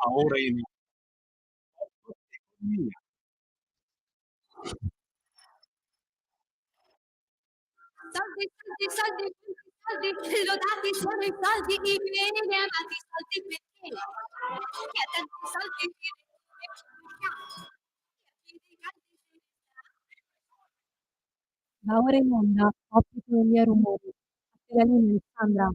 Ora in economia. Soldi, soldi, soldi, soldi, soldi, lodati sono i soldi, i beni amati soldi perché? Chi ha tanti soldi vive Va ora in onda Ottico Elia Rumori. A te la linea, Alessandra.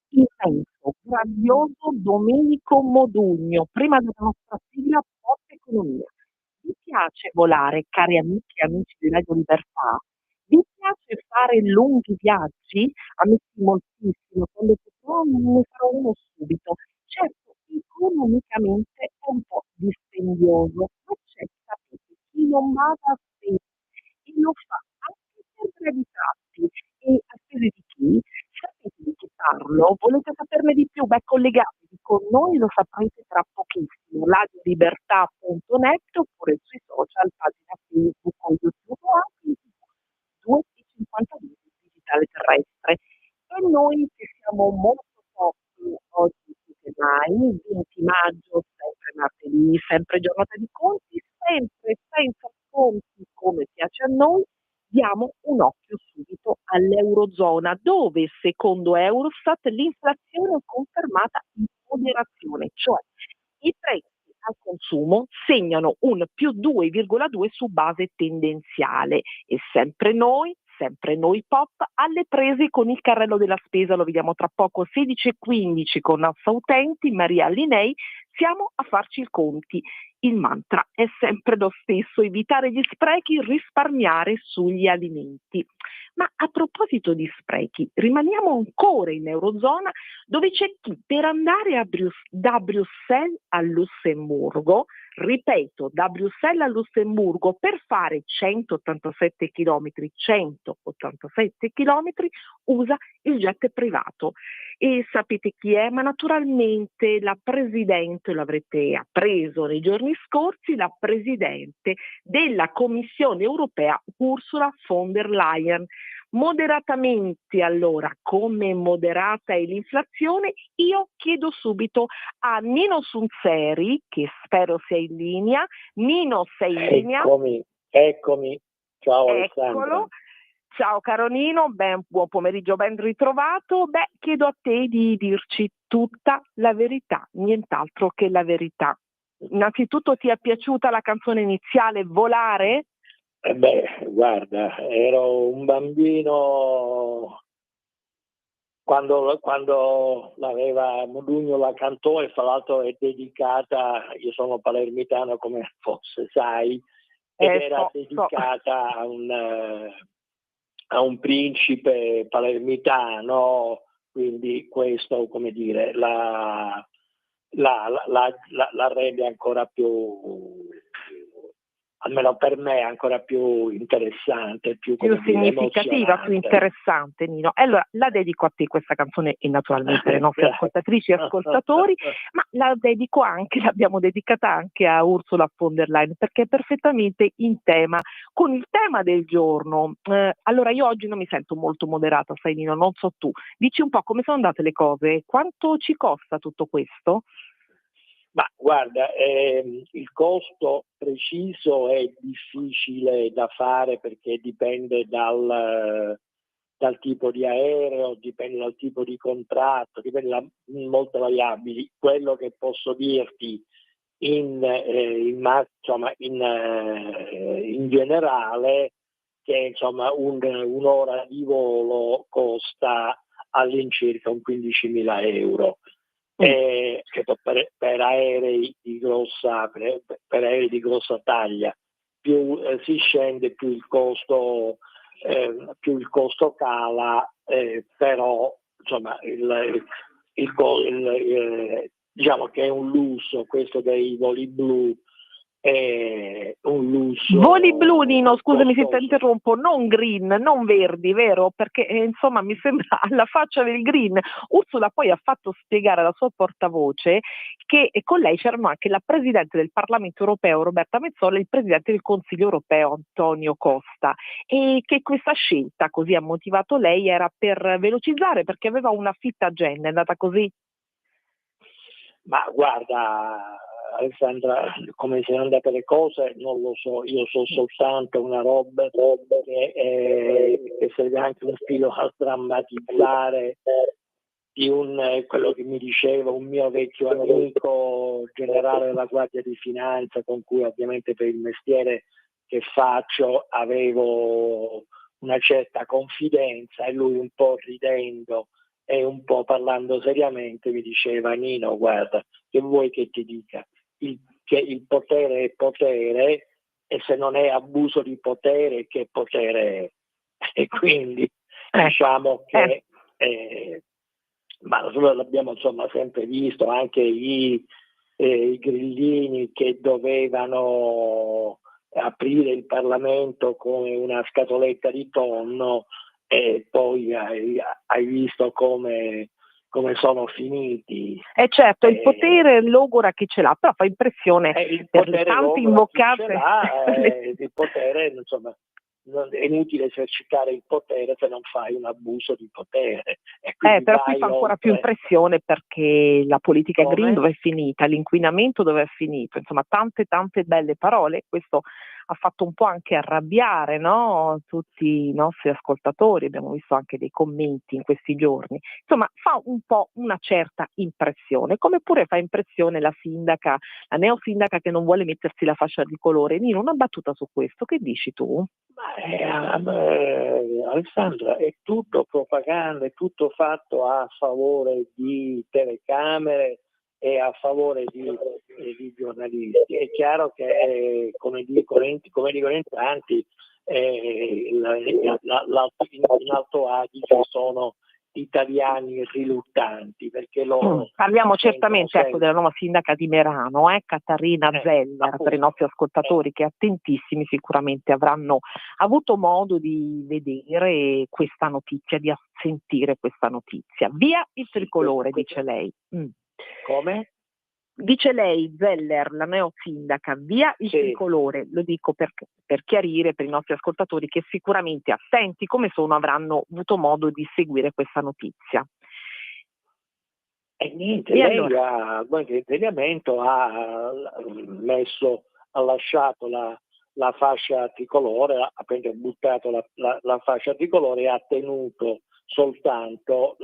Intenso, grandioso Domenico Modugno, prima della nostra sigla Pop Economia. Vi piace volare, cari amiche e amici di Radio Libertà? Vi piace fare lunghi viaggi? A me sì, moltissimo, quando potrò ne farò uno subito. Certo, economicamente è un po' dispendioso, ma c'è, sapete, chi non bada a spese e lo fa anche per brevi tratti. E a spese di chi? Sapete di chi parlo? Volete saperne di più? Beh, collegatevi con noi, lo saprete tra pochissimo. Radiolibertà.net oppure sui social, pagina Facebook o YouTube o anche in TV 2 e 52 digitale terrestre. E noi che siamo molto pochi oggi più che mai, 20 maggio, sempre martedì, sempre giornata di conti, sempre senza sconti come piace a noi, diamo un occhio subito all'Eurozona, dove secondo Eurostat l'inflazione è confermata in moderazione, cioè i prezzi al consumo segnano un più 2,2 su base tendenziale e sempre noi pop, alle prese con il carrello della spesa, lo vediamo tra poco 16:15 conAssa Utenti, Maria Linei, siamo a farci i conti. Il mantra è sempre lo stesso: evitare gli sprechi, risparmiare sugli alimenti. Ma a proposito di sprechi, rimaniamo ancora in Eurozona, dove c'è chi per andare da Bruxelles a Lussemburgo, ripeto, da Bruxelles a Lussemburgo, per fare 187 chilometri, usa il jet privato. E sapete chi è? Ma naturalmente la presidente, lo avrete appreso nei giorni scorsi, la presidente della Commissione europea Ursula von der Leyen. Moderatamente, allora, come moderata è l'inflazione, io chiedo subito a Nino Sunzeri, che spero sia in linea. Nino, sei in linea? Eccomi. Ciao Alessandra. Eccolo. Ciao caro Nino, buon pomeriggio, ben ritrovato. Chiedo a te di dirci tutta la verità, nient'altro che la verità. Innanzitutto, ti è piaciuta la canzone iniziale, Volare? Guarda, ero un bambino quando Modugno la cantò, e fra l'altro è dedicata, io sono palermitano come forse sai, ed era dedicata a un principe palermitano, quindi questo, come dire, la rende ancora più, almeno per me, ancora più interessante, più significativa, più interessante, Nino. Allora, la dedico a te questa canzone e naturalmente alle nostre ascoltatrici e ascoltatori, ma l'abbiamo dedicata anche a Ursula von der Leyen, perché è perfettamente in tema con il tema del giorno. Allora, io oggi non mi sento molto moderata, sai Nino, non so tu. Dici un po' come sono andate le cose, quanto ci costa tutto questo? Ma guarda, il costo preciso è difficile da fare perché dipende dal tipo di aereo, dipende dal tipo di contratto, dipende da molte variabili. Quello che posso dirti in generale, che insomma un'ora di volo costa all'incirca un 15.000 euro. Che per aerei di grossa taglia, più si scende più il costo cala, però insomma diciamo che è un lusso questo dei voli blu. È un lusso. Voli blu, Nino, scusami se ti interrompo, non green, non verdi, vero? Perché insomma mi sembra alla faccia del green. Ursula poi ha fatto spiegare alla sua portavoce che con lei c'erano anche la Presidente del Parlamento Europeo Roberta Metsola e il Presidente del Consiglio Europeo Antonio Costa, e che questa scelta, così ha motivato lei, era per velocizzare, perché aveva una fitta agenda. È andata così? Ma guarda, Alessandra, come siano andate le cose non lo so, io so soltanto una roba che serve anche un filo a drammatizzare di quello che mi diceva un mio vecchio amico, generale della Guardia di Finanza, con cui ovviamente per il mestiere che faccio avevo una certa confidenza, e lui, un po' ridendo e un po' parlando seriamente, mi diceva: Nino, guarda, che vuoi che ti dica? Che il potere è potere, e se non è abuso di potere, che potere è? E quindi diciamo che ma l'abbiamo insomma sempre visto, anche i grillini che dovevano aprire il Parlamento come una scatoletta di tonno, e poi hai visto come sono finiti. Certo, il potere logora chi ce l'ha, però fa impressione Il per le potere tante logora invocate. chi ce l'ha, il potere, insomma, è inutile esercitare il potere se non fai un abuso di potere. E Però qui fa ancora più impressione, perché la politica green dove è finita, l'inquinamento dove è finito, insomma tante belle parole. Questo ha fatto un po' anche arrabbiare, no? Tutti i nostri ascoltatori, abbiamo visto anche dei commenti in questi giorni, insomma fa un po' una certa impressione, come pure fa impressione la neosindaca che non vuole mettersi la fascia di colore. Nino, una battuta su questo, che dici tu? Alessandra, è tutto propaganda, è tutto fatto a favore di telecamere e a favore di giornalisti. È chiaro che come dicono in tanti, in Alto Adige sono italiani riluttanti, perché loro parliamo certamente della nuova sindaca di Merano, Caterina Zeller, per i nostri ascoltatori che attentissimi sicuramente avranno avuto modo di vedere questa notizia, di sentire questa notizia. Via il tricolore, dice lei. Come? Dice lei, Zeller, la neosindaca, via il tricolore. Lo dico per chiarire per i nostri ascoltatori che sicuramente, attenti come sono, avranno avuto modo di seguire questa notizia. E niente, lei allora, l'insediamento ha lasciato la fascia tricolore, ha appena buttato la fascia tricolore e ha tenuto soltanto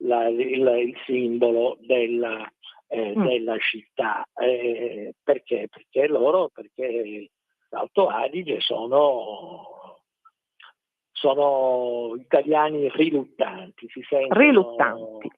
il simbolo della città. Perché? Perché l'Alto Adige sono italiani riluttanti, si sentono riluttanti.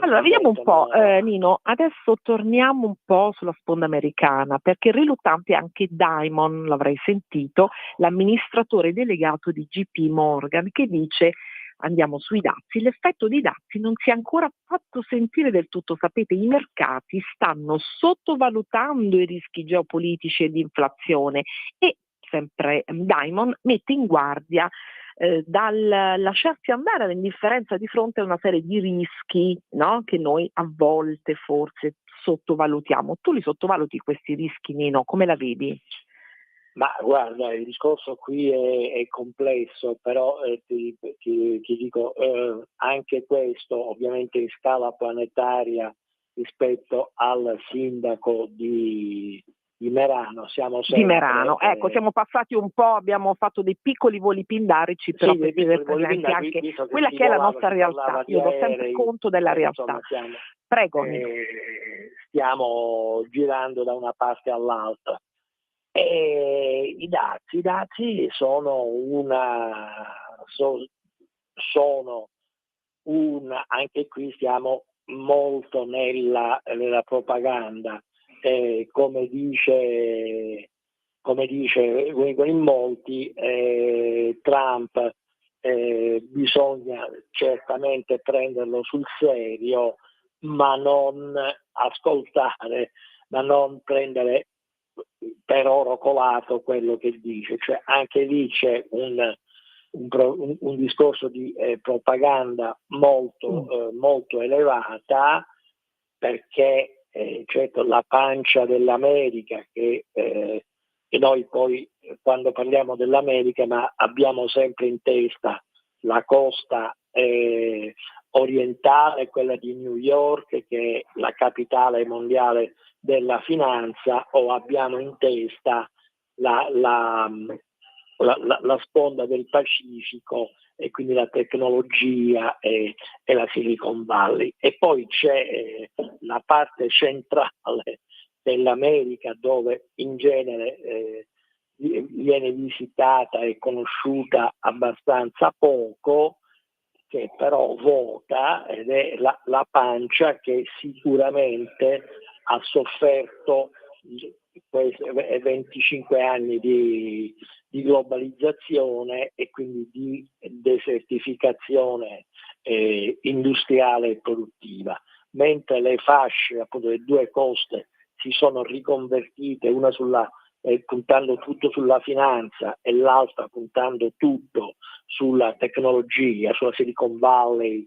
Allora, vediamo un po', Nino, adesso torniamo un po' sulla sponda americana, perché riluttante è anche Dimon, l'avrai sentito, l'amministratore delegato di JP Morgan, che dice: andiamo sui dazi, l'effetto dei dazi non si è ancora fatto sentire del tutto. Sapete, i mercati stanno sottovalutando i rischi geopolitici e di inflazione, e sempre Dimon mette in guardia dal lasciarsi andare all'indifferenza di fronte a una serie di rischi, no? Che noi a volte forse sottovalutiamo. Tu li sottovaluti questi rischi, Nino? Come la vedi? Ma guarda, il discorso qui è complesso, però ti dico, anche questo ovviamente in scala planetaria rispetto al sindaco di Merano. Siamo passati un po', abbiamo fatto dei piccoli voli pindarici, però per tenere presente anche quella che è la nostra realtà. Io do sempre conto della realtà. Prego. Stiamo girando da una parte all'altra. E i dazi sono anche qui stiamo molto nella propaganda. Come dice in molti, Trump bisogna certamente prenderlo sul serio, ma non ascoltare, ma non prendere per oro colato quello che dice. Cioè anche lì c'è un discorso di propaganda molto elevata, perché certo la pancia dell'America, che noi poi quando parliamo dell'America, ma abbiamo sempre in testa la costa orientale, quella di New York, che è la capitale mondiale della finanza, o abbiamo in testa la sponda del Pacifico, e quindi la tecnologia e la Silicon Valley. E poi c'è la parte centrale dell'America, dove in genere viene visitata e conosciuta abbastanza poco, che però vota, ed è la pancia, che sicuramente ha sofferto questi 25 anni di globalizzazione e quindi di desertificazione industriale e produttiva, mentre le fasce, appunto, le due coste si sono riconvertite, una puntando tutto sulla finanza e l'altra puntando tutto sulla tecnologia, sulla Silicon Valley,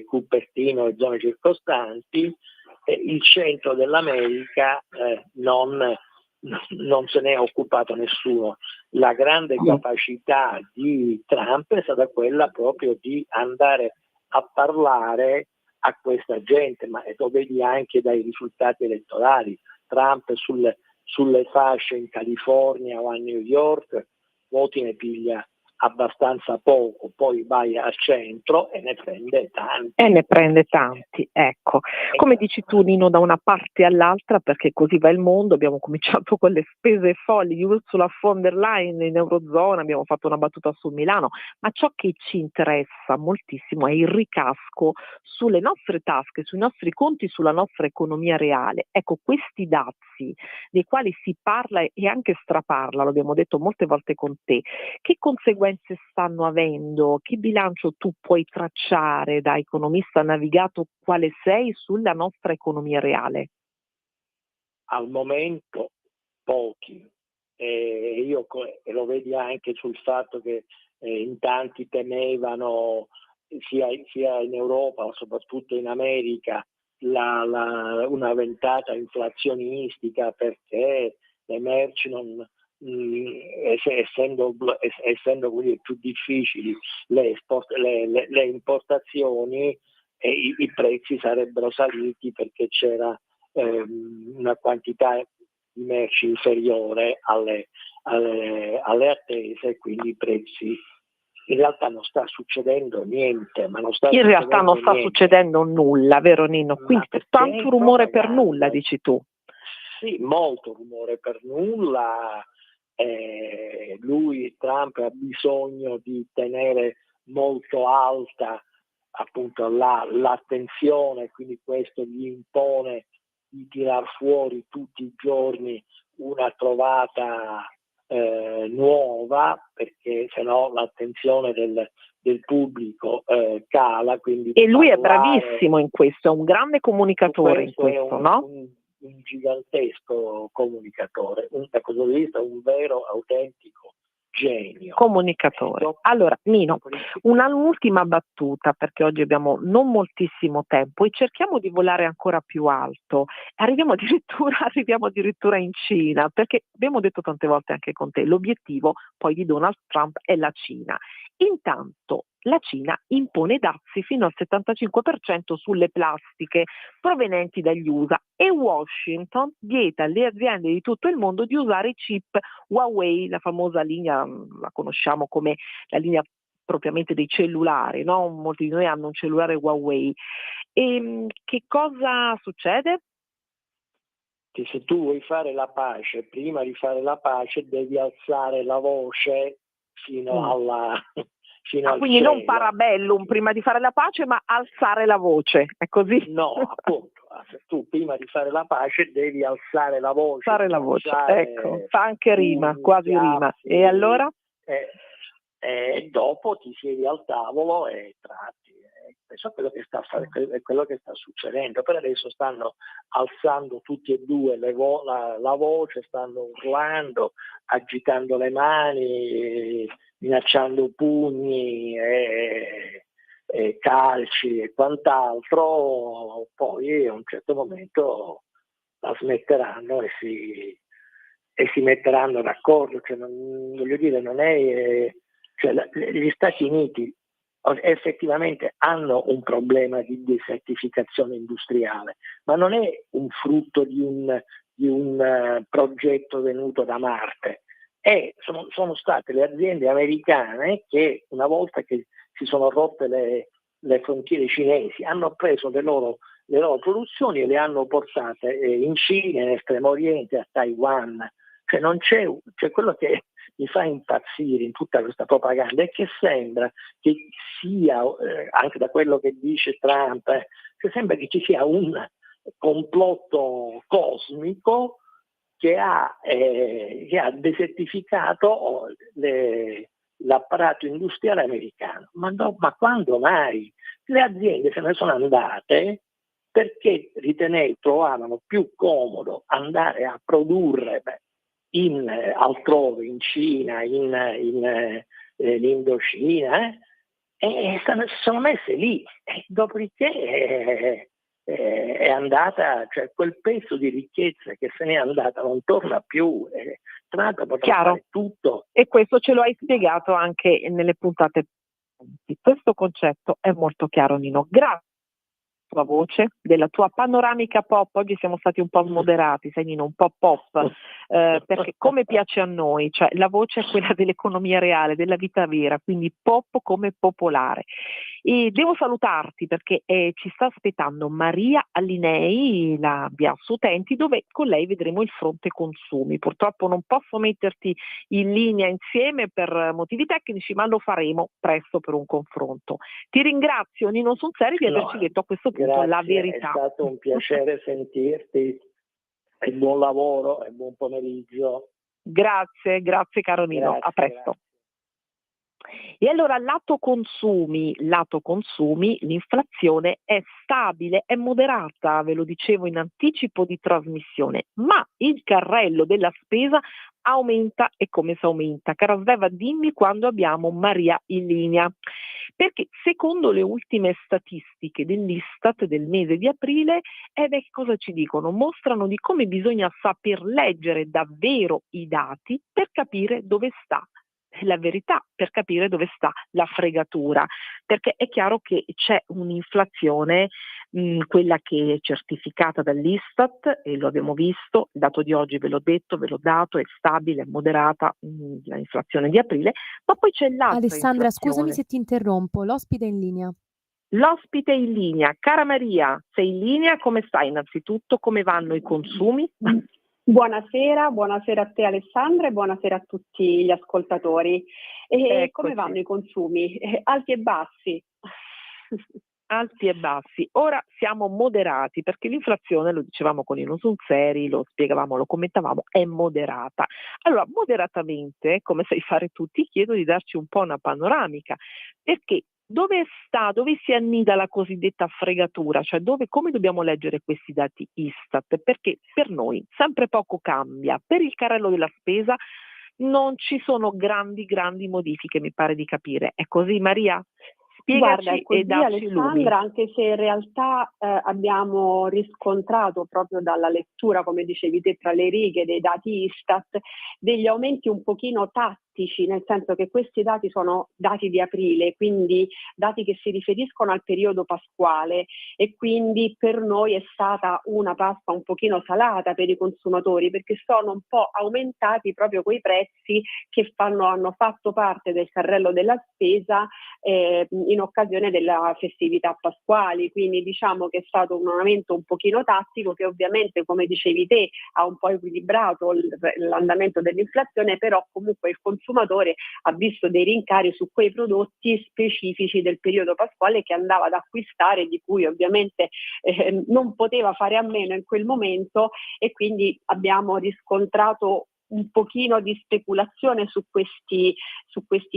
Cupertino e zone circostanti. Il centro dell'America non se ne è occupato nessuno. La grande capacità di Trump è stata quella proprio di andare a parlare a questa gente, ma lo vedi anche dai risultati elettorali. Trump sulle fasce in California o a New York voti ne piglia abbastanza poco, poi vai al centro e ne prende tanti. Ecco. Come dici tu, Nino, da una parte all'altra, perché così va il mondo. Abbiamo cominciato con le spese folli di Ursula von der Leyen in Eurozona, abbiamo fatto una battuta su Milano, ma ciò che ci interessa moltissimo è il ricasco sulle nostre tasche, sui nostri conti, sulla nostra economia reale. Ecco, questi dazi dei quali si parla e anche straparla, lo abbiamo detto molte volte con te, che conseguenze stanno avendo? Che bilancio tu puoi tracciare da economista navigato quale sei sulla nostra economia reale? Al momento pochi, e lo vedi anche sul fatto che in tanti temevano, sia in Europa ma soprattutto in America, una ventata inflazionistica, perché le merci essendo più difficili le importazioni, i prezzi sarebbero saliti, perché c'era una quantità di merci inferiore alle attese, quindi i prezzi. In realtà non sta succedendo niente, In realtà non sta succedendo nulla, vero Nino? Quindi tanto rumore per nulla, dici tu. Sì, molto rumore per nulla. Trump ha bisogno di tenere molto alta, appunto, l'attenzione, quindi questo gli impone di tirar fuori tutti i giorni una trovata nuova, perché sennò l'attenzione del pubblico cala. Quindi e lui è bravissimo in questo, è un grande comunicatore in questo, no? Un gigantesco comunicatore, da questo punto di vista un vero, autentico genio. Comunicatore. Allora, Nino, un'ultima battuta, perché oggi abbiamo non moltissimo tempo e cerchiamo di volare ancora più alto. Arriviamo addirittura in Cina, perché abbiamo detto tante volte anche con te, l'obiettivo poi di Donald Trump è la Cina. Intanto la Cina impone dazi fino al 75% sulle plastiche provenienti dagli USA e Washington vieta alle aziende di tutto il mondo di usare i chip Huawei, la famosa linea, la conosciamo come la linea propriamente dei cellulari, no? Molti di noi hanno un cellulare Huawei. E che cosa succede? Che se tu vuoi fare la pace, prima di fare la pace devi alzare la voce fino alla... quindi non parabellum prima di fare la pace, ma alzare la voce, è così? No, appunto, tu prima di fare la pace devi alzare la voce. Alzare la voce, ecco, fa anche rima, quasi rima. E allora? E dopo ti siedi al tavolo e tratti. Questo è quello che sta succedendo. Per adesso stanno alzando tutti e due la voce, stanno urlando, agitando le mani, minacciando pugni e calci e quant'altro. Poi a un certo momento la smetteranno e si metteranno d'accordo. Cioè, voglio dire, non è... Cioè, gli Stati Uniti effettivamente hanno un problema di desertificazione industriale, ma non è un frutto di un progetto venuto da Marte. Sono state le aziende americane che, una volta che si sono rotte le frontiere cinesi, hanno preso le loro produzioni e le hanno portate in Cina, in Estremo Oriente, a Taiwan. Cioè non c'è quello che mi fa impazzire in tutta questa propaganda è che sembra che sia, anche da quello che dice Trump, che sembra che ci sia un complotto cosmico che ha desertificato l'apparato industriale americano. Ma quando mai? Le aziende se ne sono andate perché trovavano più comodo andare a produrre altrove, in Cina, in Indocina, e si sono messe lì. Dopodiché è andata, cioè quel pezzo di ricchezza che se n'è andata non torna più. Trump potrà fare tutto. E questo ce lo hai spiegato anche nelle puntate. Questo concetto è molto chiaro, Nino. Grazie tua voce, della tua panoramica pop. Oggi siamo stati un po' smoderati, sai Nino, un po' pop, perché come piace a noi, cioè la voce è quella dell'economia reale, della vita vera, quindi pop come popolare. E devo salutarti perché ci sta aspettando Maria Allinei, la Biasso Utenti, dove con lei vedremo il fronte consumi. Purtroppo non posso metterti in linea insieme per motivi tecnici, ma lo faremo presto per un confronto. Ti ringrazio Nino Sunseri di averci detto a questo punto la verità. È stato un piacere sentirti e buon lavoro e buon pomeriggio. Grazie caro Nino, a presto. Grazie. E allora lato consumi, l'inflazione è stabile, è moderata, ve lo dicevo in anticipo di trasmissione, ma il carrello della spesa aumenta. E come si aumenta? Cara Sveva, dimmi quando abbiamo Maria in linea, perché secondo le ultime statistiche dell'Istat del mese di aprile, che cosa ci dicono? Mostrano di come bisogna saper leggere davvero i dati per capire dove sta la verità, per capire dove sta la fregatura, perché è chiaro che c'è un'inflazione, quella che è certificata dall'Istat, e lo abbiamo visto, il dato di oggi ve l'ho detto, ve l'ho dato, è stabile, è moderata l'inflazione di aprile, ma poi c'è l'altra Alessandra, inflazione. scusami se ti interrompo, l'ospite è in linea. L'ospite è in linea. Cara Maria, sei in linea? Come stai innanzitutto? Come vanno i consumi? Buonasera a te Alessandra e buonasera a tutti gli ascoltatori. Come vanno i consumi? Alti e bassi? Alti e bassi. Ora siamo moderati perché l'inflazione, lo dicevamo con Nino Sunseri, lo spiegavamo, lo commentavamo, è moderata. Allora, moderatamente, come sai fare tu, ti chiedo di darci un po' una panoramica, perché dove si annida la cosiddetta fregatura, cioè come dobbiamo leggere questi dati Istat? Perché per noi sempre poco cambia, per il carrello della spesa non ci sono grandi modifiche, mi pare di capire. È così Maria? Spiegaci. Guarda, è così, e dacci Alessandra, lumi. anche se in realtà abbiamo riscontrato proprio dalla lettura, come dicevi te, tra le righe dei dati Istat, degli aumenti un pochino tattici, nel senso che questi dati sono dati di aprile, quindi dati che si riferiscono al periodo pasquale, e quindi per noi è stata una pasta un pochino salata per i consumatori, perché sono un po' aumentati proprio quei prezzi che hanno fatto parte del carrello della spesa in occasione della festività pasquali, quindi diciamo che è stato un aumento un pochino tattico che ovviamente, come dicevi te, ha un po' equilibrato l'andamento dell'inflazione, però comunque il consumatore ha visto dei rincari su quei prodotti specifici del periodo pasquale che andava ad acquistare, di cui ovviamente non poteva fare a meno in quel momento, e quindi abbiamo riscontrato un pochino di speculazione su questi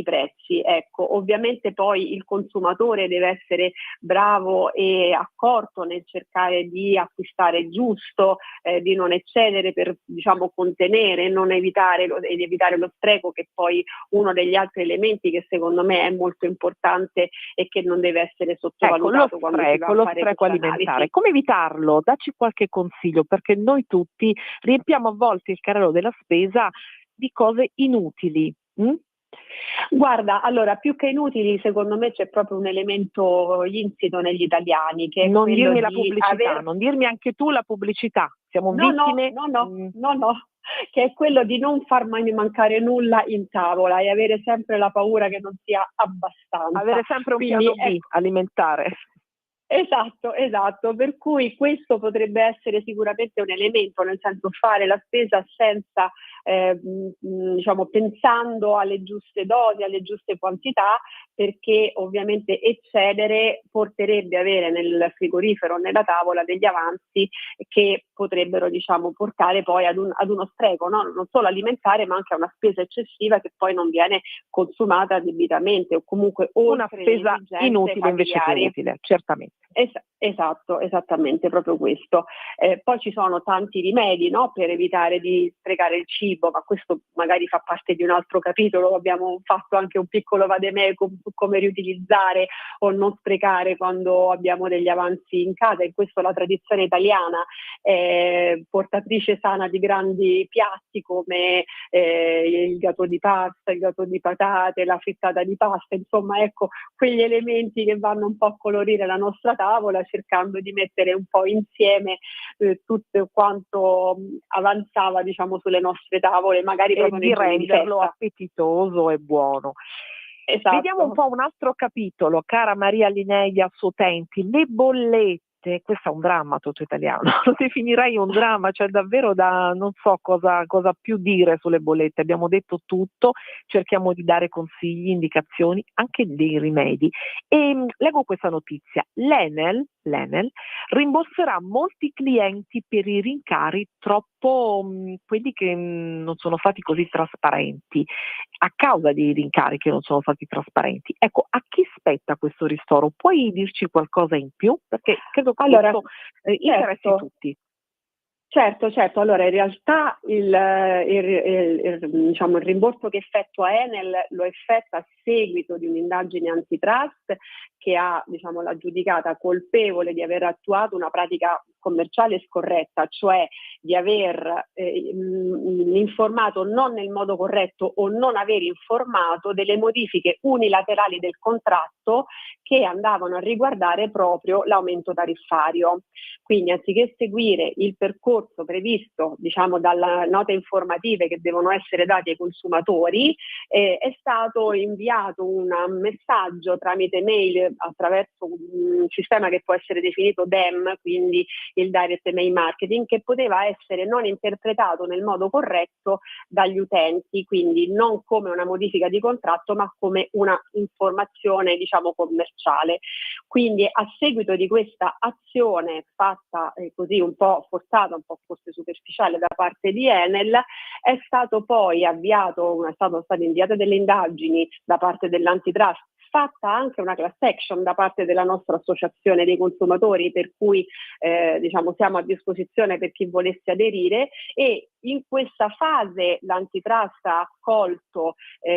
prezzi. Ecco, ovviamente poi il consumatore deve essere bravo e accorto nel cercare di acquistare giusto, di non eccedere per contenere ed evitare lo spreco, che è poi uno degli altri elementi che secondo me è molto importante e che non deve essere sottovalutato quando si va a fare spreco alimentare. analisi. Come evitarlo? Dacci qualche consiglio, perché noi tutti riempiamo a volte il carrello della spesa di cose inutili. Guarda, allora più che inutili secondo me c'è proprio un elemento insito negli italiani che è Non quello dirmi la di pubblicità, non dirmi anche tu la pubblicità. Siamo no, vittime. che è quello di non far mai mancare nulla in tavola e avere sempre la paura che non sia abbastanza. Avere sempre un Quindi, piano B alimentare. Esatto, per cui questo potrebbe essere sicuramente un elemento, nel senso fare la spesa senza, diciamo, pensando alle giuste dosi, alle giuste quantità, perché ovviamente eccedere porterebbe avere nel frigorifero o nella tavola degli avanzi che potrebbero, diciamo, portare poi ad uno spreco, no? Non solo alimentare, ma anche a una spesa eccessiva che poi non viene consumata debitamente o comunque Una oltre le spesa esigenze inutile invece che familiari. utile, certamente. Esatto, esattamente, proprio questo. Poi ci sono tanti rimedi, no, per evitare di sprecare il cibo, ma questo magari fa parte di un altro capitolo. Abbiamo fatto anche un piccolo vademecum su come riutilizzare o non sprecare quando abbiamo degli avanzi in casa. In questo la tradizione italiana è portatrice sana di grandi piatti come il gatto di pasta, il gatto di patate, la frittata di pasta, insomma, ecco, quegli elementi che vanno un po' a colorire la nostra tavola, cercando di mettere un po' insieme tutto quanto avanzava, diciamo, sulle nostre tavole, magari E proprio di nei giorni di renderlo festa. appetitoso e buono. Esatto. Vediamo un po' un altro capitolo, cara Maria Lineia Sotenti, le bollette. Questo è un dramma tutto italiano, lo definirei un dramma, cioè davvero non so cosa più dire sulle bollette, abbiamo detto tutto, cerchiamo di dare consigli, indicazioni, anche dei rimedi. E leggo questa notizia, l'Enel rimborserà molti clienti per i rincari troppo quelli che non sono stati così trasparenti, a causa dei rincari che non sono stati trasparenti. Ecco, a chi spetta questo ristoro? Puoi dirci qualcosa in più? Perché credo che questo interessi certo. tutti. Certo, allora in realtà diciamo, il rimborso che effettua Enel lo effettua a seguito di un'indagine antitrust che ha, diciamo, la giudicata colpevole di aver attuato una pratica commerciale scorretta, cioè di aver informato non nel modo corretto o non aver informato delle modifiche unilaterali del contratto che andavano a riguardare proprio l'aumento tariffario. Quindi anziché seguire il percorso previsto, diciamo, dalle note informative che devono essere date ai consumatori, è stato inviato un messaggio tramite mail attraverso un sistema che può essere definito DEM, quindi il Direct Mail Marketing, che poteva essere non interpretato nel modo corretto dagli utenti, quindi non come una modifica di contratto, ma come una informazione, diciamo, commerciale. Quindi a seguito di questa azione fatta così un po' forzata, un po' forse superficiale da parte di Enel, è stato poi sono state inviate delle indagini da parte dell'antitrust, fatta anche una class action da parte della nostra associazione dei consumatori, per cui diciamo, siamo a disposizione per chi volesse aderire, e in questa fase l'antitrust ha accolto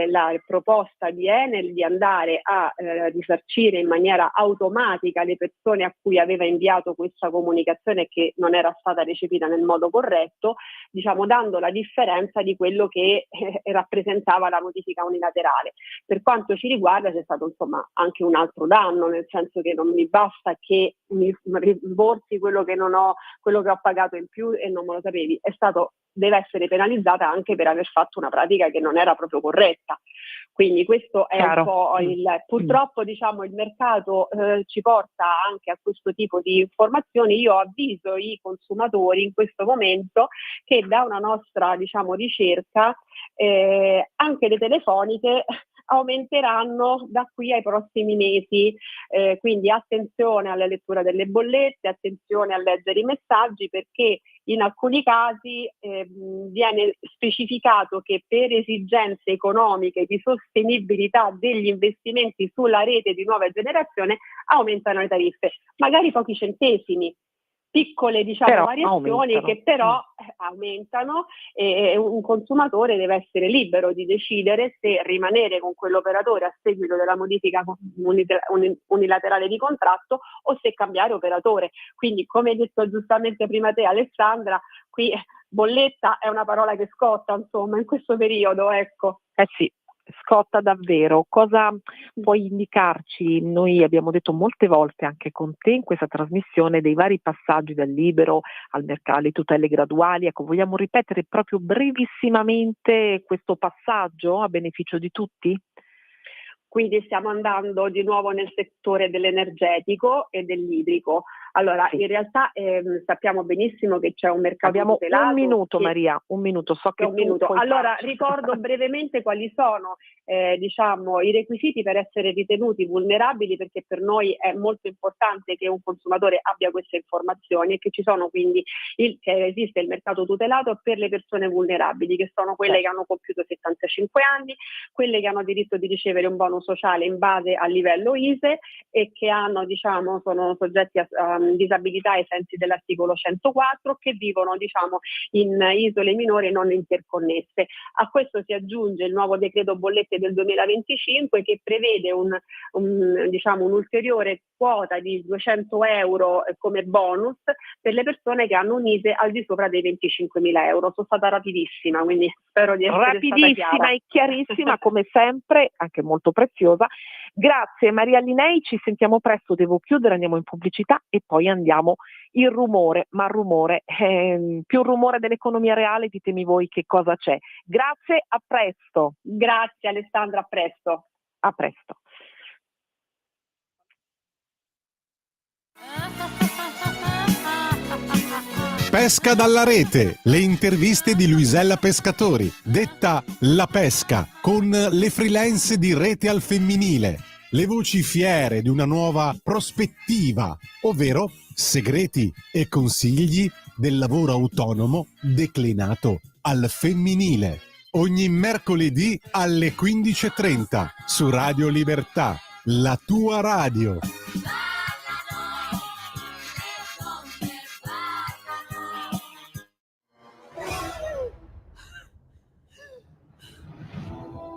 la proposta di Enel di andare a risarcire in maniera automatica le persone a cui aveva inviato questa comunicazione che non era stata recepita nel modo corretto, diciamo, dando la differenza di quello che rappresentava la notifica unilaterale. Per quanto ci riguarda c'è stato, insomma, anche un altro danno, nel senso che non mi basta che mi rimborsi quello che ho pagato in più e non me lo sapevi, deve essere penalizzata anche per aver fatto una pratica che non era proprio corretta. Quindi questo è un po' purtroppo, diciamo, il mercato ci porta anche a questo tipo di informazioni. Io avviso i consumatori in questo momento che da una nostra, diciamo, ricerca anche le telefoniche aumenteranno da qui ai prossimi mesi, quindi attenzione alla lettura delle bollette, attenzione a leggere i messaggi, perché in alcuni casi viene specificato che per esigenze economiche di sostenibilità degli investimenti sulla rete di nuova generazione aumentano le tariffe, magari pochi centesimi, piccole, diciamo, però variazioni aumentano. che però aumentano, e un consumatore deve essere libero di decidere se rimanere con quell'operatore a seguito della modifica unilaterale di contratto o se cambiare operatore. Quindi, come hai detto giustamente prima te, Alessandra, qui bolletta è una parola che scotta, insomma, in questo periodo, ecco. Sì, scotta davvero. Cosa puoi indicarci? Noi abbiamo detto molte volte anche con te in questa trasmissione dei vari passaggi dal libero al mercato, alle tutele graduali. Ecco, vogliamo ripetere proprio brevissimamente questo passaggio a beneficio di tutti? Quindi stiamo andando di nuovo nel settore dell'energetico e dell'idrico. Allora, in realtà sappiamo benissimo che c'è un mercato Abbiamo tutelato. un minuto, Maria, un minuto, so che Un minuto. puoi Allora, farci. ricordo brevemente quali sono i requisiti per essere ritenuti vulnerabili, perché per noi è molto importante che un consumatore abbia queste informazioni e che ci sono quindi che esiste il mercato tutelato per le persone vulnerabili, che sono quelle che hanno compiuto 75 anni, quelle che hanno diritto di ricevere un bonus sociale in base al livello ISEE e che hanno, sono soggetti a disabilità ai sensi dell'articolo 104, che vivono in isole minori non interconnesse. A questo si aggiunge il nuovo decreto bollette del 2025, che prevede un'ulteriore quota di 200 euro come bonus per le persone che hanno un ISEE al di sopra dei 25.000 euro. Sono stata rapidissima, quindi spero di essere stata chiara. E chiarissima come sempre, anche molto preziosa. Grazie Maria Linei, ci sentiamo presto, devo chiudere, andiamo in pubblicità e poi andiamo il rumore, ma il rumore, più rumore dell'economia reale, ditemi voi che cosa c'è. Grazie, a presto. Grazie Alessandra, a presto. A presto. Pesca dalla rete, le interviste di Luisella Pescatori, detta La Pesca, con le freelance di Rete al Femminile, le voci fiere di una nuova prospettiva, ovvero segreti e consigli del lavoro autonomo declinato al femminile. Ogni mercoledì alle 15:30 su Radio Libertà, la tua radio.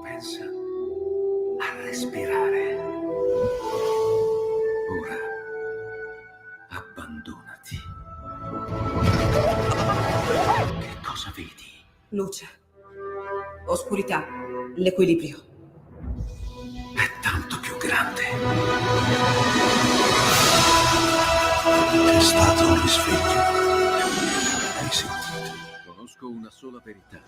Pensa a respirare. Ora abbandonati. Che cosa vedi? Luce, oscurità, l'equilibrio. È tanto più grande. È stato un risveglio. Hai sentito? Conosco una sola verità.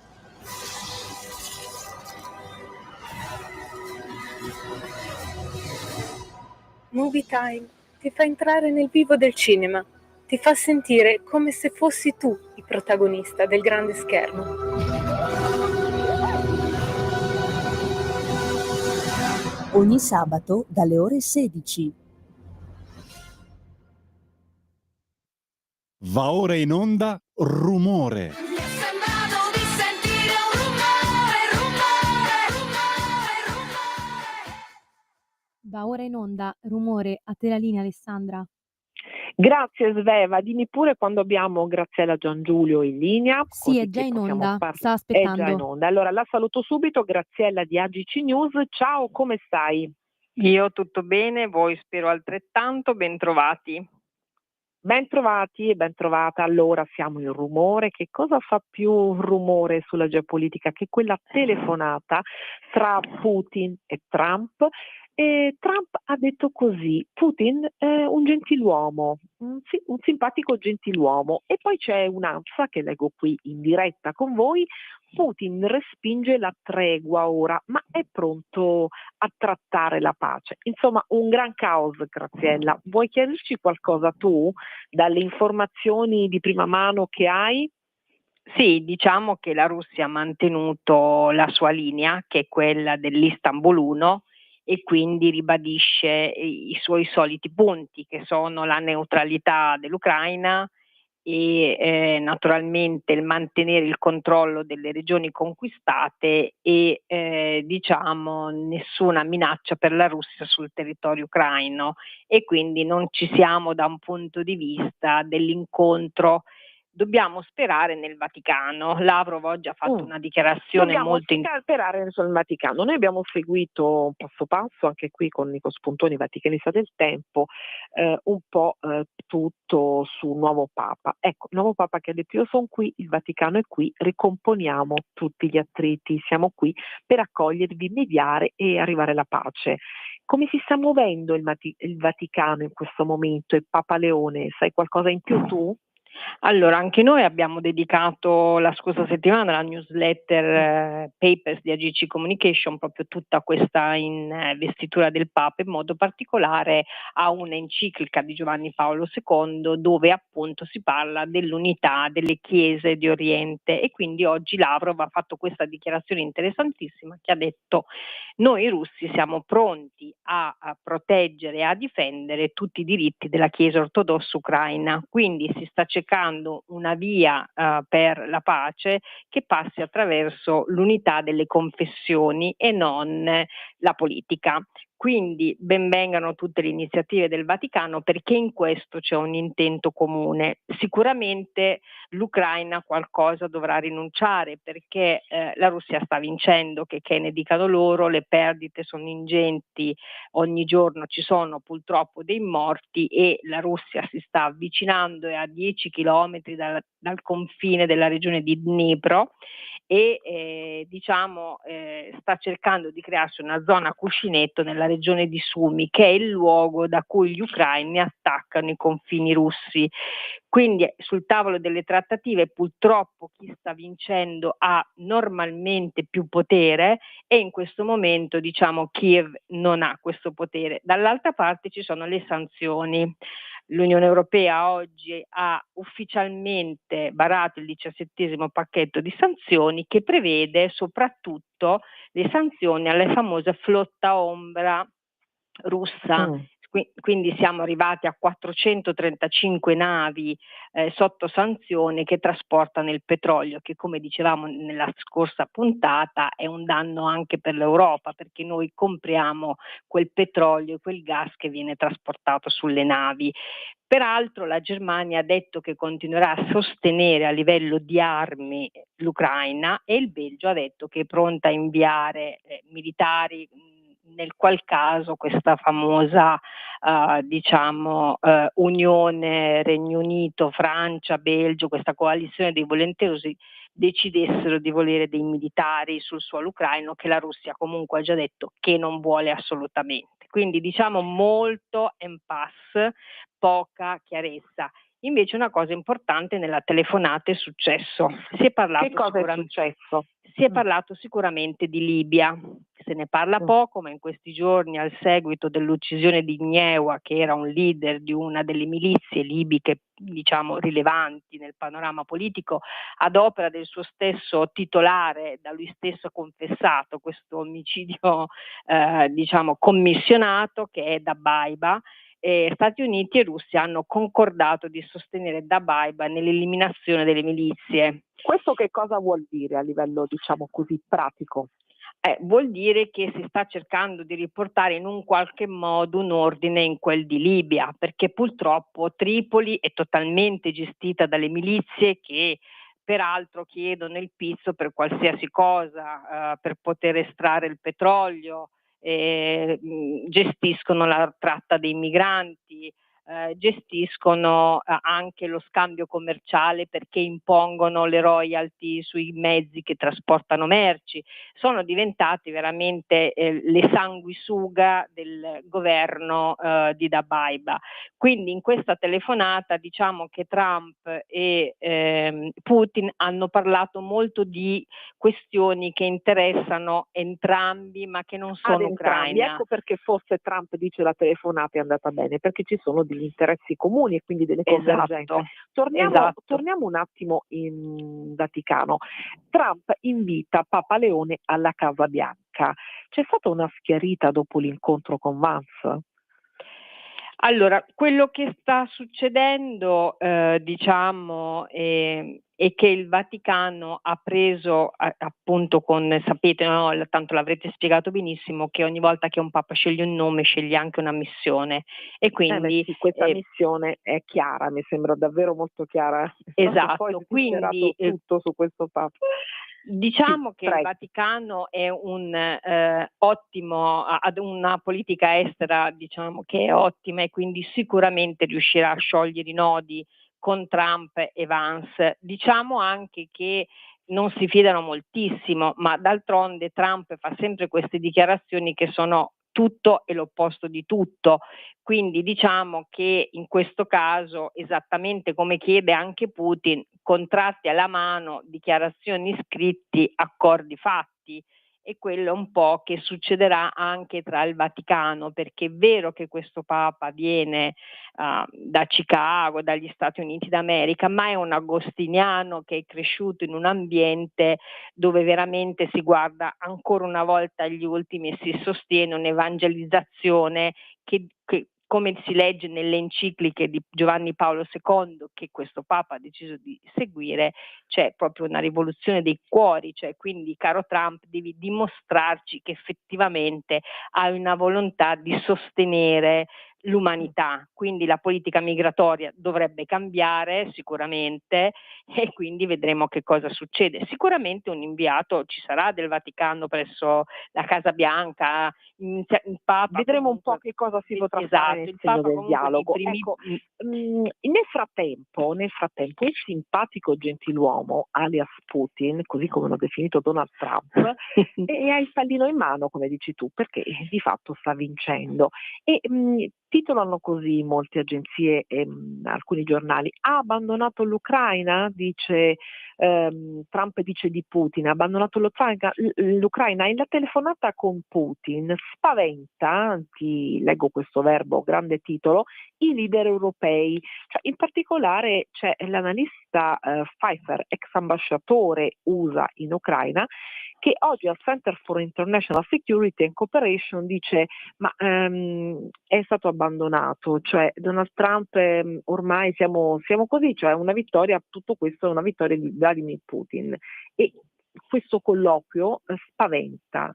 Movie Time ti fa entrare nel vivo del cinema, ti fa sentire come se fossi tu il protagonista del grande schermo. Ogni sabato dalle ore 16. Va ora in onda Rumore. Va ora in onda Rumore, a te la linea Alessandra. Grazie Sveva, dimmi pure quando abbiamo Graziella Giangiulio in linea. Sì, è già in onda, sta aspettando. È già in onda. Allora la saluto subito, Graziella di AGC News. Ciao, come stai? Io tutto bene, voi spero altrettanto, bentrovati. Ben trovati e ben trovata. Allora siamo in rumore. Che cosa fa più rumore sulla geopolitica che quella telefonata tra Putin e Trump? E Trump ha detto così: Putin è un gentiluomo, un simpatico gentiluomo. E poi c'è un'altra che leggo qui in diretta con voi: Putin respinge la tregua ora, ma è pronto a trattare la pace. Insomma, un gran caos, Graziella. Vuoi chiarirci qualcosa tu, dalle informazioni di prima mano che hai? Sì, diciamo che la Russia ha mantenuto la sua linea, che è quella dell'Istanbul 1, e quindi ribadisce i suoi soliti punti, che sono la neutralità dell'Ucraina e naturalmente il mantenere il controllo delle regioni conquistate e nessuna minaccia per la Russia sul territorio ucraino, e quindi non ci siamo da un punto di vista dell'incontro dobbiamo sperare nel Vaticano. Lavrov oggi ha fatto una dichiarazione Dobbiamo molto sperare sul Vaticano. Noi abbiamo seguito passo passo, anche qui con Nico Spuntoni, Vaticanista del Tempo, un po' tutto sul nuovo Papa. Ecco, il nuovo Papa che ha detto: io sono qui, il Vaticano è qui, ricomponiamo tutti gli attriti, siamo qui per accogliervi, mediare e arrivare alla pace. Come si sta muovendo il Vaticano in questo momento e Papa Leone? Sai qualcosa in più tu? Allora, anche noi abbiamo dedicato la scorsa settimana la newsletter Papers di AGC Communication proprio tutta questa investitura del Papa, in modo particolare a un'enciclica di Giovanni Paolo II, dove appunto si parla dell'unità delle chiese di Oriente, e quindi oggi Lavrov ha fatto questa dichiarazione interessantissima che ha detto: noi russi siamo pronti a proteggere e a difendere tutti i diritti della Chiesa ortodossa ucraina, quindi si sta cercando una via per la pace che passi attraverso l'unità delle confessioni e non la politica. Quindi ben vengano tutte le iniziative del Vaticano, perché in questo c'è un intento comune. Sicuramente l'Ucraina qualcosa dovrà rinunciare, perché la Russia sta vincendo, che ne dicano loro, le perdite sono ingenti, ogni giorno ci sono purtroppo dei morti e la Russia si sta avvicinando, è a 10 chilometri dal confine della regione di Dnipro e sta cercando di crearsi una zona cuscinetto nella regione di Sumy, che è il luogo da cui gli ucraini attaccano i confini russi. Quindi sul tavolo delle trattative purtroppo chi sta vincendo ha normalmente più potere e in questo momento Kiev non ha questo potere. Dall'altra parte ci sono le sanzioni. L'Unione Europea oggi ha ufficialmente varato il 17° pacchetto di sanzioni, che prevede soprattutto le sanzioni alla famosa flotta ombra russa. Quindi siamo arrivati a 435 navi sotto sanzione che trasportano il petrolio, che come dicevamo nella scorsa puntata è un danno anche per l'Europa, perché noi compriamo quel petrolio e quel gas che viene trasportato sulle navi. Peraltro la Germania ha detto che continuerà a sostenere a livello di armi l'Ucraina e il Belgio ha detto che è pronta a inviare militari, nel qual caso questa famosa Unione Regno Unito, Francia, Belgio, questa coalizione dei volenterosi decidessero di volere dei militari sul suolo ucraino, che la Russia comunque ha già detto che non vuole assolutamente. Quindi molto impasse, poca chiarezza. Invece una cosa importante nella telefonata è successo. Che cosa è successo? Si è parlato sicuramente di Libia, se ne parla poco, ma in questi giorni, al seguito dell'uccisione di Gnewa, che era un leader di una delle milizie libiche rilevanti nel panorama politico, ad opera del suo stesso titolare, da lui stesso confessato, questo omicidio commissionato, che è Dabaiba. Stati Uniti e Russia hanno concordato di sostenere Dabaiba nell'eliminazione delle milizie. Questo che cosa vuol dire a livello così pratico? Vuol dire che si sta cercando di riportare in un qualche modo un ordine in quel di Libia, perché purtroppo Tripoli è totalmente gestita dalle milizie che peraltro chiedono il pizzo per qualsiasi cosa, per poter estrarre il petrolio, gestiscono la tratta dei migranti, gestiscono anche lo scambio commerciale, perché impongono le royalty sui mezzi che trasportano merci. Sono diventati veramente le sanguisuga del governo di Dabaiba. Quindi in questa telefonata che Trump e Putin hanno parlato molto di questioni che interessano entrambi, ma che non sono Ucraina. Ecco perché forse Trump dice la telefonata è andata bene, perché ci sono degli interessi comuni e quindi delle convergenze. Torniamo un attimo in Vaticano. Trump invita Papa Leone alla Casa Bianca. C'è stata una schiarita dopo l'incontro con Vance? Allora, quello che sta succedendo è e che il Vaticano ha preso appunto sapete, no, tanto l'avrete spiegato benissimo, che ogni volta che un Papa sceglie un nome sceglie anche una missione e quindi sì, questa missione è chiara, mi sembra davvero molto chiara. esatto, quindi tutto su questo Papa. Diciamo Sì, che il Vaticano è un ottimo, ha una politica estera diciamo che è ottima e quindi sicuramente riuscirà a sciogliere i nodi con Trump e Vance. Diciamo anche che non si fidano moltissimo, ma d'altronde Trump fa sempre queste dichiarazioni che sono tutto e l'opposto di tutto. Quindi diciamo che in questo caso, esattamente come chiede anche Putin, contratti alla mano, dichiarazioni scritti, accordi fatti. E quello è un po' che succederà anche tra il Vaticano, perché è vero che questo Papa viene da Chicago, dagli Stati Uniti d'America, ma è un agostiniano che è cresciuto in un ambiente dove veramente si guarda ancora una volta agli ultimi e si sostiene un'evangelizzazione che come si legge nelle encicliche di Giovanni Paolo II, che questo Papa ha deciso di seguire, c'è proprio una rivoluzione dei cuori, cioè quindi caro Trump devi dimostrarci che effettivamente hai una volontà di sostenere l'umanità, quindi la politica migratoria dovrebbe cambiare sicuramente e quindi vedremo che cosa succede. Sicuramente un inviato ci sarà del Vaticano presso la Casa Bianca, il Papa. Vedremo un po' che cosa si potrà fare nel il segno Papa del comunque dialogo. nei primi... Ecco, nel frattempo il simpatico gentiluomo alias Putin, così come l'ho definito Donald Trump, ha il pallino in mano, come dici tu, perché di fatto sta vincendo. E titolano così molte agenzie e alcuni giornali: ha abbandonato l'Ucraina, dice Trump, dice di Putin, ha abbandonato l'Ucraina. E la telefonata con Putin spaventa, ti leggo questo verbo, grande titolo, i leader europei. Cioè, in particolare c'è l'analista Pfeiffer, ex ambasciatore USA in Ucraina, che oggi al Center for International Security and Cooperation dice ma è stato abbandonato, cioè Donald Trump ormai siamo così, cioè una vittoria, tutto questo è una vittoria di Vladimir Putin. E questo colloquio spaventa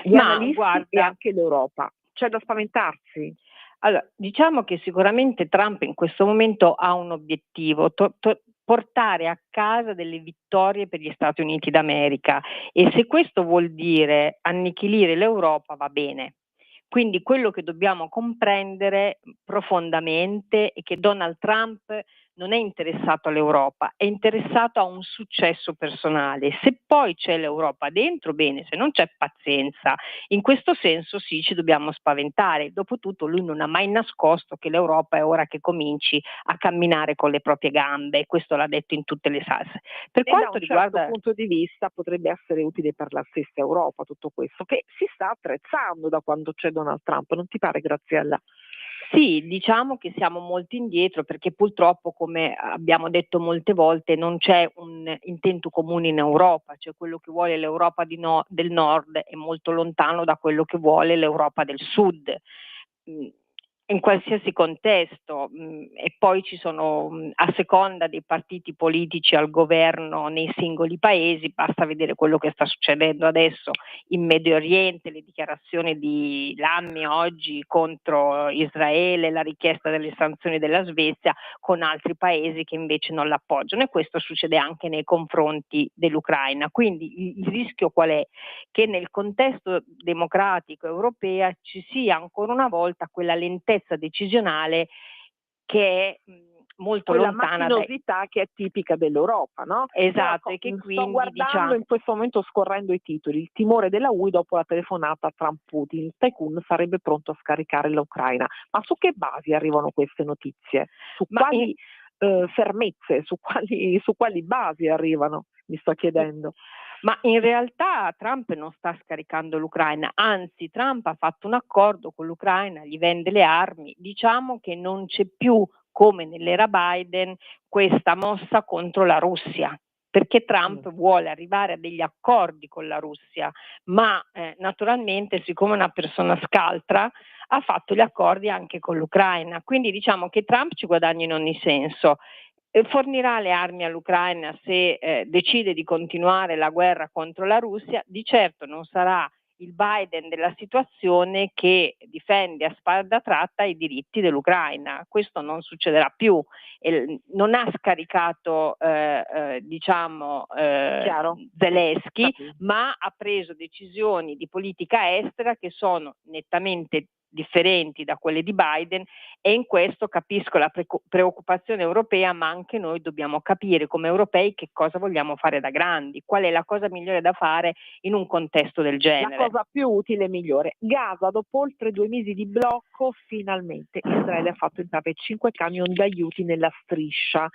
gli analisti e anche l'Europa. C'è da spaventarsi? Allora, diciamo che sicuramente Trump in questo momento ha un obiettivo, portare a casa delle vittorie per gli Stati Uniti d'America, e se questo vuol dire annichilire l'Europa va bene. Quindi quello che dobbiamo comprendere profondamente è che Donald Trump non è interessato all'Europa, è interessato a un successo personale. Se poi c'è l'Europa dentro, bene, se non c'è, pazienza. In questo senso sì, ci dobbiamo spaventare. Dopotutto lui non ha mai nascosto che l'Europa è ora che cominci a camminare con le proprie gambe, questo l'ha detto in tutte le salse. Per quanto riguarda... Da un certo punto di vista potrebbe essere utile per la stessa Europa tutto questo, che si sta attrezzando da quando c'è Donald Trump, non ti pare, Graziella? Sì, diciamo che siamo molto indietro perché purtroppo, come abbiamo detto molte volte, non c'è un intento comune in Europa, cioè quello che vuole l'Europa del Nord è molto lontano da quello che vuole l'Europa del Sud. In qualsiasi contesto, e poi ci sono, a seconda dei partiti politici al governo nei singoli paesi, basta vedere quello che sta succedendo adesso in Medio Oriente, le dichiarazioni di Lammi oggi contro Israele, la richiesta delle sanzioni della Svezia, con altri paesi che invece non l'appoggiano, e questo succede anche nei confronti dell'Ucraina. Quindi il rischio qual è? Che nel contesto democratico europeo ci sia ancora una volta quella lentezza decisionale che è molto quella lontana macchinosità che è tipica dell'Europa, no? Esatto, e che sto quindi guardando in questo momento, scorrendo i titoli, il timore della UI dopo la telefonata Trump-Putin, il tycoon sarebbe pronto a scaricare l'Ucraina. Ma su che basi arrivano queste notizie? Su quali fermezze, su quali basi arrivano? Mi sto chiedendo. Ma in realtà Trump non sta scaricando l'Ucraina, anzi Trump ha fatto un accordo con l'Ucraina, gli vende le armi, diciamo che non c'è più, come nell'era Biden, questa mossa contro la Russia, perché Trump vuole arrivare a degli accordi con la Russia, ma naturalmente, siccome è una persona scaltra, ha fatto gli accordi anche con l'Ucraina, quindi diciamo che Trump ci guadagna in ogni senso. fornirà le armi all'Ucraina se decide di continuare la guerra contro la Russia. Di certo non sarà il Biden della situazione che difende a spada tratta i diritti dell'Ucraina. Questo non succederà più. Non ha scaricato Zelensky, ma ha preso decisioni di politica estera che sono nettamente differenti da quelle di Biden, e in questo capisco la preoccupazione europea, ma anche noi dobbiamo capire come europei che cosa vogliamo fare da grandi, qual è la cosa migliore da fare in un contesto del genere. La cosa più utile e migliore. Gaza, dopo oltre 2 mesi di blocco, finalmente Israele ha fatto entrare 5 camion d'aiuti nella striscia.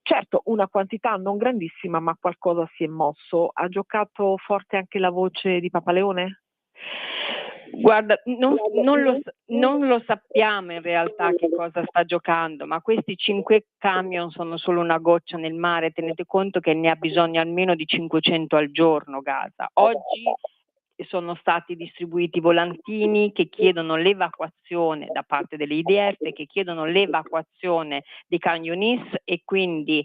Certo, una quantità non grandissima, ma qualcosa si è mosso. Ha giocato forte anche la voce di Papa Leone? Guarda, non lo sappiamo in realtà che cosa sta giocando, ma questi 5 camion sono solo una goccia nel mare. Tenete conto che ne ha bisogno almeno di 500 al giorno Gaza. Oggi sono stati distribuiti volantini che chiedono l'evacuazione da parte dell'IDF, che chiedono l'evacuazione di Khan Yunis e quindi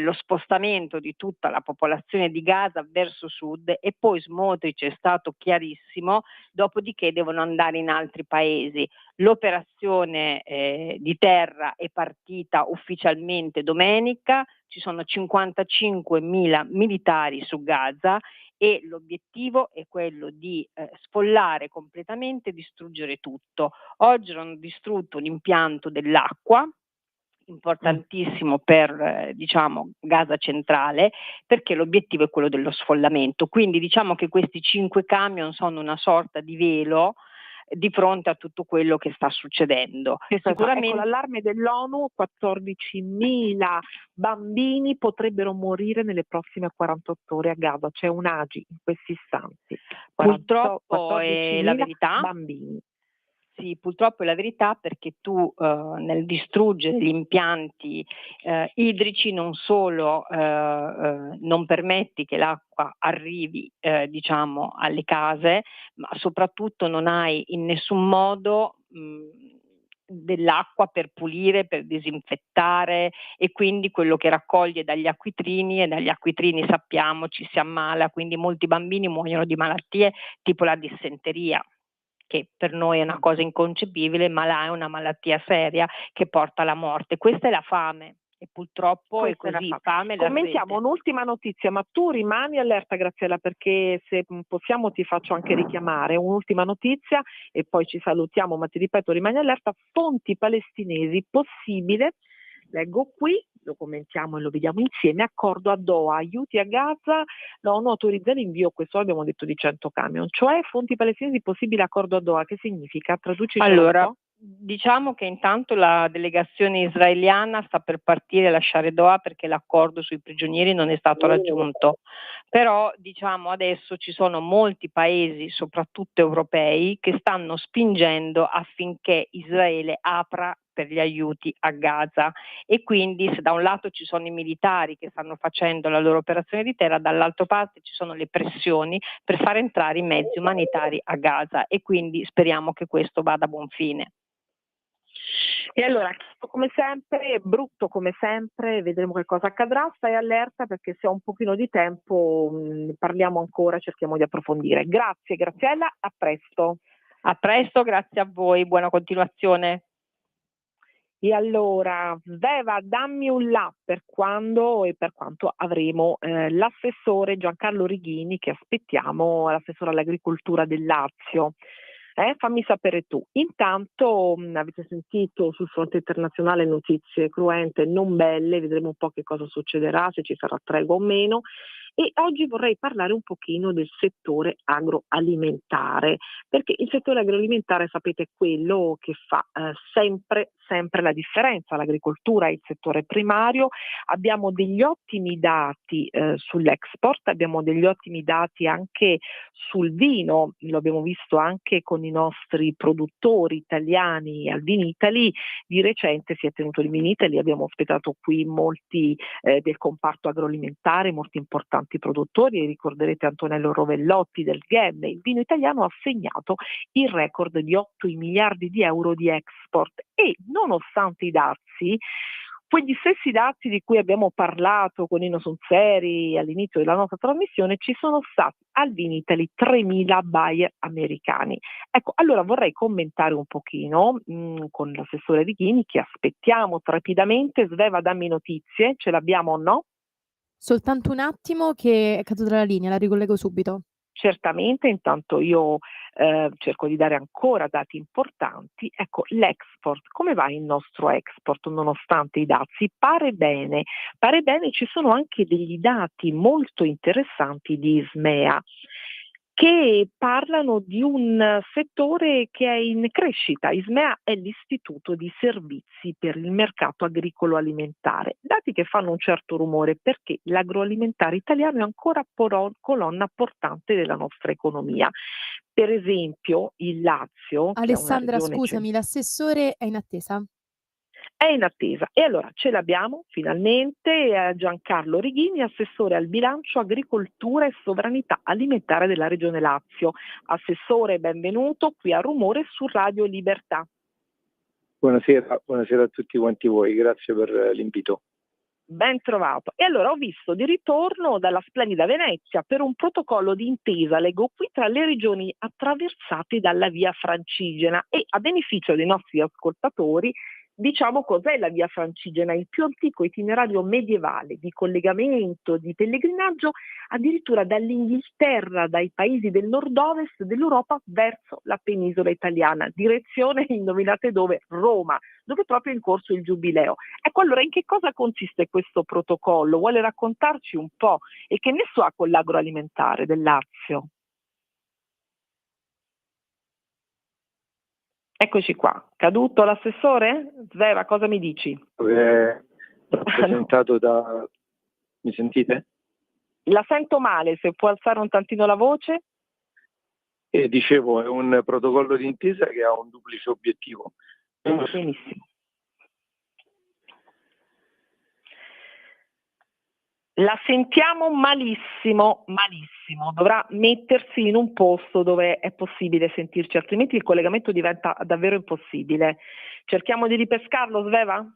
lo spostamento di tutta la popolazione di Gaza verso sud, e poi Smotrich è stato chiarissimo, dopodiché devono andare in altri paesi. L'operazione di terra è partita ufficialmente domenica, ci sono 55.000 militari su Gaza e l'obiettivo è quello di sfollare completamente e distruggere tutto. Oggi hanno distrutto un impianto dell'acqua importantissimo per Gaza centrale, perché l'obiettivo è quello dello sfollamento. Quindi diciamo che questi 5 camion sono una sorta di velo di fronte a tutto quello che sta succedendo. Sicuramente. Ecco, l'allarme dell'ONU: 14.000 bambini potrebbero morire nelle prossime 48 ore a Gaza. C'è un AGI in questi istanti. Purtroppo è la verità. Bambini. Sì, purtroppo è la verità, perché tu nel distruggere gli impianti idrici non solo non permetti che l'acqua arrivi alle case, ma soprattutto non hai in nessun modo dell'acqua per pulire, per disinfettare, e quindi quello che raccoglie dagli acquitrini, e dagli acquitrini sappiamo ci si ammala, quindi molti bambini muoiono di malattie tipo la dissenteria, che per noi è una cosa inconcepibile, ma là è una malattia seria che porta alla morte. Questa è la fame, e purtroppo Questa è così. fame. Commentiamo un'ultima notizia, ma tu rimani allerta, Graziella, perché se possiamo ti faccio anche richiamare un'ultima notizia e poi ci salutiamo, ma ti ripeto, rimani allerta. Fonti palestinesi, possibile, leggo qui, lo commentiamo e lo vediamo insieme: accordo a Doha, aiuti a Gaza, l'ONU autorizza l'invio, questo abbiamo detto, di 100 camion, cioè fonti palestinesi, possibile accordo a Doha. Che significa? Traduci. Allora, diciamo che intanto la delegazione israeliana sta per partire e lasciare Doha, perché l'accordo sui prigionieri non è stato raggiunto, però adesso ci sono molti paesi, soprattutto europei, che stanno spingendo affinché Israele apra per gli aiuti a Gaza, e quindi se da un lato ci sono i militari che stanno facendo la loro operazione di terra, dall'altra parte ci sono le pressioni per far entrare i mezzi umanitari a Gaza, e quindi speriamo che questo vada a buon fine. E allora, come sempre, brutto come sempre, vedremo che cosa accadrà. Stai allerta, perché se ho un pochino di tempo parliamo ancora, cerchiamo di approfondire. Grazie Graziella, a presto. A presto, grazie a voi, buona continuazione. E allora, Sveva, dammi un là per quando e per quanto avremo l'assessore Giancarlo Righini, che aspettiamo, l'assessore all'agricoltura del Lazio. Fammi sapere tu. Intanto avete sentito sul fronte internazionale notizie cruente, non belle, vedremo un po' che cosa succederà, se ci sarà tregua o meno. E oggi vorrei parlare un pochino del settore agroalimentare, perché il settore agroalimentare, sapete, è quello che fa sempre la differenza. L'agricoltura è il settore primario, abbiamo degli ottimi dati sull'export, abbiamo degli ottimi dati anche sul vino, lo abbiamo visto anche con i nostri produttori italiani al Vinitaly. Di recente si è tenuto il Vinitaly, abbiamo ospitato qui molti del comparto agroalimentare, molti importanti produttori, e ricorderete Antonello Rovellotti del GEM. Il vino italiano ha segnato il record di 8 miliardi di euro di export, e nonostante i dazi, Quegli stessi dati di cui abbiamo parlato con Nino Sunseri all'inizio della nostra trasmissione, ci sono stati al Vinitaly 3.000 buyer americani. Ecco, allora vorrei commentare un pochino con l'assessore Righini, che aspettiamo trepidamente. Sveva, dammi notizie, ce l'abbiamo o no? Soltanto un attimo che è caduta la linea, la ricollego subito. Certamente, intanto io cerco di dare ancora dati importanti. Ecco, l'export, come va il nostro export nonostante i dazi? Pare bene, ci sono anche degli dati molto interessanti di Ismea, che parlano di un settore che è in crescita. Ismea è l'Istituto di Servizi per il Mercato Agricolo Alimentare. Dati che fanno un certo rumore, perché l'agroalimentare italiano è ancora colonna portante della nostra economia. Per esempio il Lazio, che è una Alessandra, regione scusami, l'assessore è in attesa. è in attesa. E allora ce l'abbiamo finalmente, Giancarlo Righini, assessore al bilancio, agricoltura e sovranità alimentare della Regione Lazio. Assessore, benvenuto qui a Rumore su Radio Libertà. Buonasera a tutti quanti voi, grazie per l'invito. Ben trovato. E allora ho visto di ritorno dalla splendida Venezia per un protocollo di intesa, leggo qui, tra le regioni attraversate dalla via Francigena, e a beneficio dei nostri ascoltatori diciamo cos'è la via Francigena: il più antico itinerario medievale di collegamento, di pellegrinaggio addirittura dall'Inghilterra, dai paesi del nord-ovest dell'Europa verso la penisola italiana, direzione, indovinate dove? Roma, dove proprio è in corso il giubileo. Ecco, allora in che cosa consiste questo protocollo? Vuole raccontarci un po'? E che nesso ha con l'agroalimentare del Lazio? Eccoci qua. Caduto l'assessore? Sveva, cosa mi dici? Rappresentato da... Mi sentite? La sento male, se può alzare un tantino la voce. E dicevo, è un protocollo di intesa che ha un duplice obiettivo. Benissimo. La sentiamo malissimo. Dovrà mettersi in un posto dove è possibile sentirci, altrimenti il collegamento diventa davvero impossibile. Cerchiamo di ripescarlo, Sveva?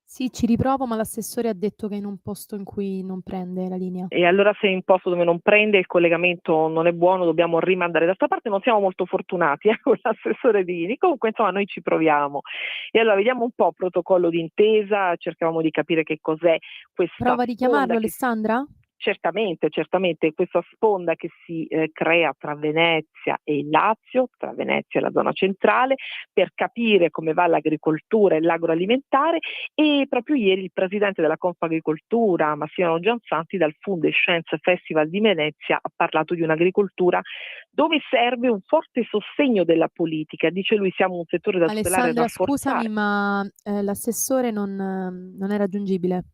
Sì, ci riprovo, ma l'assessore ha detto che è in un posto in cui non prende la linea. E allora, se è in posto dove non prende, il collegamento non è buono, dobbiamo rimandare. D'altra parte non siamo molto fortunati con l'assessore Dini, comunque insomma noi ci proviamo. E allora vediamo un po' protocollo d'intesa, cercavamo di capire che cos'è questa Prova a richiamarlo, sponda Alessandra? Certamente, questa sponda che si crea tra Venezia e il Lazio, tra Venezia e la zona centrale, per capire come va l'agricoltura e l'agroalimentare. E proprio ieri il presidente della Confagricoltura, Massimiliano Giansanti, dal Fundescienze Festival di Venezia, ha parlato di un'agricoltura dove serve un forte sostegno della politica. Dice lui, siamo un settore da tutelare e Alessandra, rafforzare. scusami, ma l'assessore non è raggiungibile.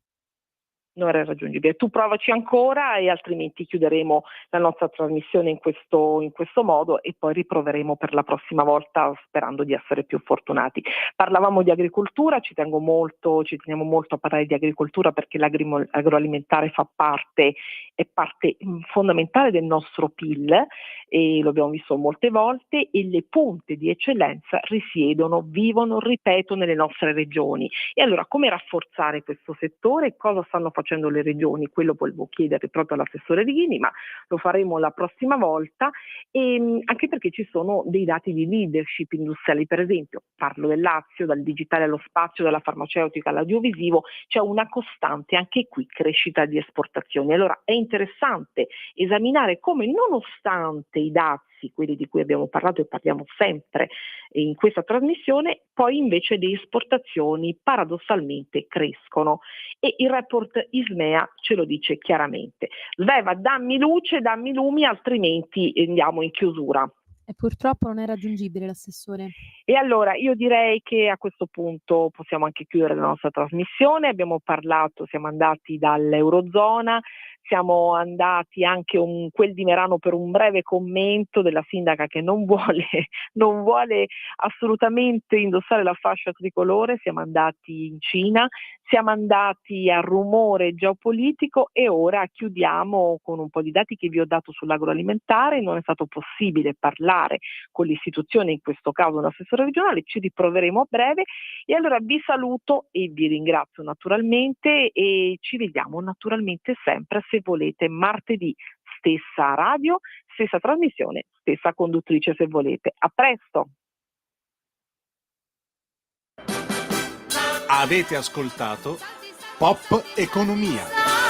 Non era raggiungibile. Tu provaci ancora e altrimenti chiuderemo la nostra trasmissione in questo modo e poi riproveremo per la prossima volta, sperando di essere più fortunati. Parlavamo di agricoltura, ci teniamo molto a parlare di agricoltura, perché l'agroalimentare è parte fondamentale del nostro PIL, e lo abbiamo visto molte volte, e le punte di eccellenza vivono, ripeto, nelle nostre regioni. E allora, come rafforzare questo settore? Cosa stanno facendo le regioni? Quello volevo chiedere proprio all'assessore Righini, ma lo faremo la prossima volta, e anche perché ci sono dei dati di leadership industriali. Per esempio, parlo del Lazio, dal digitale allo spazio, dalla farmaceutica all'audiovisivo, c'è una costante anche qui crescita di esportazioni. Allora è interessante esaminare come, nonostante i dazi, quelli di cui abbiamo parlato e parliamo sempre in questa trasmissione, poi invece le esportazioni paradossalmente crescono, e il report Ismea ce lo dice chiaramente. Sveva, dammi luce, dammi lumi, altrimenti andiamo in chiusura. E purtroppo non è raggiungibile l'assessore. E allora io direi che a questo punto possiamo anche chiudere la nostra trasmissione. Abbiamo parlato, siamo andati dall'Eurozona, siamo andati anche quel di Merano per un breve commento della sindaca che non vuole assolutamente indossare la fascia tricolore, siamo andati in Cina, siamo andati al rumore geopolitico, e ora chiudiamo con un po' di dati che vi ho dato sull'agroalimentare. Non è stato possibile parlare parlare con l'istituzione, in questo caso un assessore regionale. Ci riproveremo a breve e allora vi saluto e vi ringrazio naturalmente e ci vediamo naturalmente sempre, se volete, martedì, stessa radio, stessa trasmissione, stessa conduttrice se volete. A presto! Avete ascoltato Pop Economia.